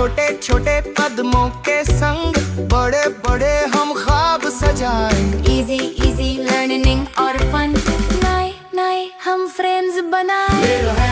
छोटे छोटे कदमों के संग बड़े बड़े हम ख्वाब सजाए। इजी इजी लर्निंग और फन, नए नए हम फ्रेंड्स बनाए।